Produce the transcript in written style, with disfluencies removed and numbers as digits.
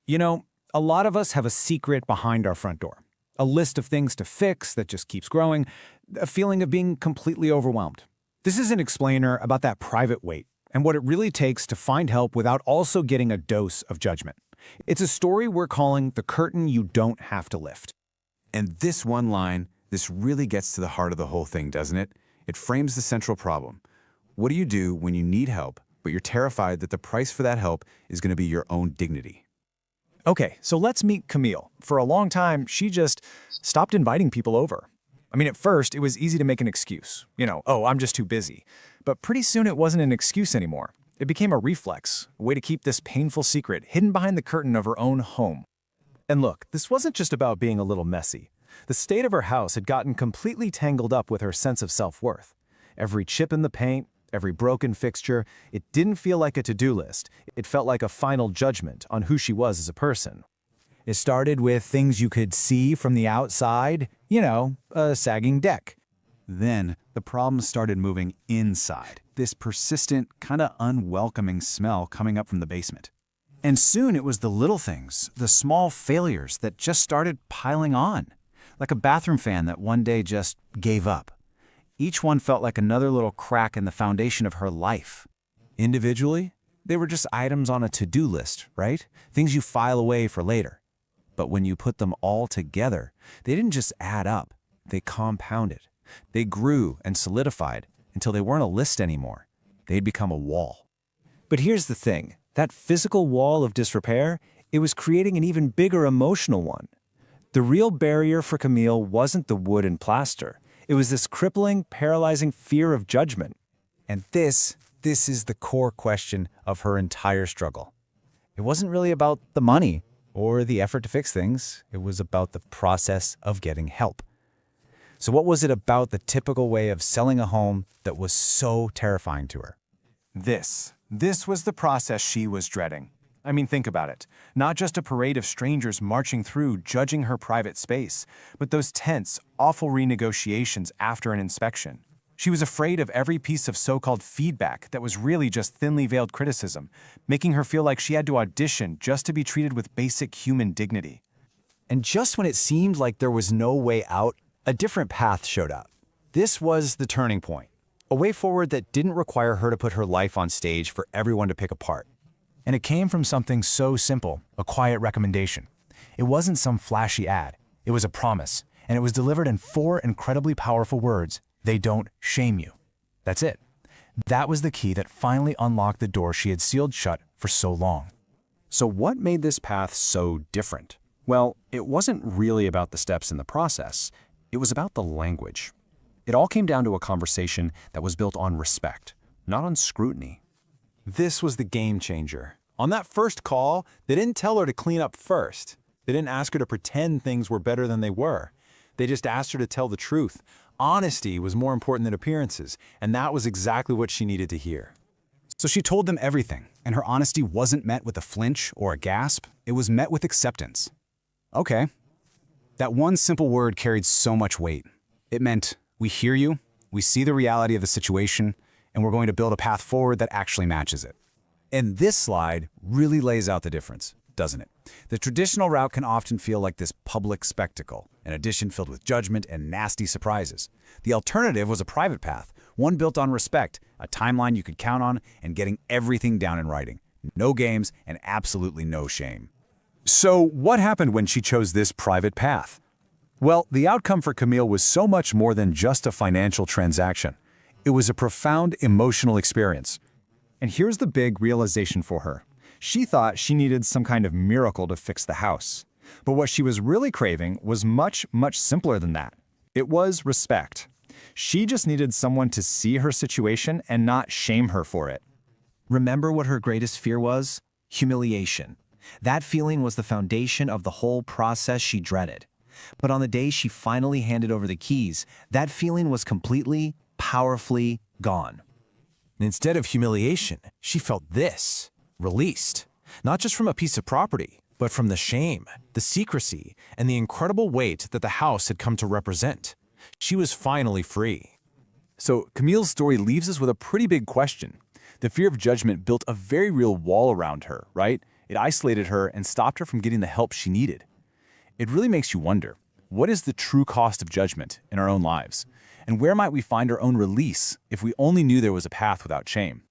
You know, a lot of us have a secret behind our front door, a list of things to fix that just keeps growing, a feeling of being completely overwhelmed. This is an explainer about that private wait and what it really takes to find help without also getting a dose of judgment. It's a story we're calling The Curtain You Don't Have to Lift. And this one line, this really gets to the heart of the whole thing, doesn't it? It frames the central problem. What do you do when you need help, but you're terrified that the price for that help is going to be your own dignity? Okay, so let's meet Camille. For a long time, she just stopped inviting people over. I mean, at first, it was easy to make an excuse. Oh, I'm just too busy. But pretty soon it wasn't an excuse anymore. It became a reflex, a way to keep this painful secret hidden behind the curtain of her own home. And look, this wasn't just about being a little messy. The state of her house had gotten completely tangled up with her sense of self-worth. Every chip in the paint, every broken fixture, it didn't feel like a to-do list. It felt like a final judgment on who she was as a person. It started with things you could see from the outside, a sagging deck. Then the problem started moving inside, this persistent, kind of unwelcoming smell coming up from the basement. And soon it was the little things, the small failures that just started piling on, like a bathroom fan that one day just gave up. Each one felt like another little crack in the foundation of her life. Individually, they were just items on a to-do list, right? Things you file away for later. But when you put them all together, they didn't just add up, they compounded. They grew and solidified until they weren't a list anymore. They'd become a wall. But here's the thing, that physical wall of disrepair, it was creating an even bigger emotional one. The real barrier for Camille wasn't the wood and plaster. It was this crippling, paralyzing fear of judgment. And this is the core question of her entire struggle. It wasn't really about the money or the effort to fix things. It was about the process of getting help. So what was it about the typical way of selling a home that was so terrifying to her? This was the process she was dreading. I mean, think about it. Not just a parade of strangers marching through, judging her private space, but those tense, awful renegotiations after an inspection. She was afraid of every piece of so-called feedback that was really just thinly veiled criticism, making her feel like she had to audition just to be treated with basic human dignity. And just when it seemed like there was no way out, a different path showed up. This was the turning point, a way forward that didn't require her to put her life on stage for everyone to pick apart. And it came from something so simple, a quiet recommendation. It wasn't some flashy ad. It was a promise, and it was delivered in 4 incredibly powerful words. They don't shame you. That's it. That was the key that finally unlocked the door she had sealed shut for so long. So what made this path so different? Well, it wasn't really about the steps in the process. It was about the language. It all came down to a conversation that was built on respect, not on scrutiny. This was the game changer. On that first call, they didn't tell her to clean up first. They didn't ask her to pretend things were better than they were. They just asked her to tell the truth. Honesty was more important than appearances, and that was exactly what she needed to hear. So she told them everything, and her honesty wasn't met with a flinch or a gasp. It was met with acceptance. Okay. That one simple word carried so much weight. It meant, we hear you, we see the reality of the situation, and we're going to build a path forward that actually matches it. And this slide really lays out the difference, doesn't it? The traditional route can often feel like this public spectacle, an audition filled with judgment and nasty surprises. The alternative was a private path, one built on respect, a timeline you could count on, and getting everything down in writing. No games and absolutely no shame. So what happened when she chose this private path? Well, the outcome for Camille was so much more than just a financial transaction. It was a profound emotional experience. And here's the big realization for her. She thought she needed some kind of miracle to fix the house. But what she was really craving was much, much simpler than that. It was respect. She just needed someone to see her situation and not shame her for it. Remember what her greatest fear was? Humiliation. That feeling was the foundation of the whole process she dreaded. But on the day she finally handed over the keys, that feeling was completely, powerfully gone. And instead of humiliation, she felt this, released. Not just from a piece of property, but from the shame, the secrecy, and the incredible weight that the house had come to represent. She was finally free. So Camille's story leaves us with a pretty big question. The fear of judgment built a very real wall around her, right? It isolated her and stopped her from getting the help she needed. It really makes you wonder, what is the true cost of judgment in our own lives? And where might we find our own release if we only knew there was a path without shame?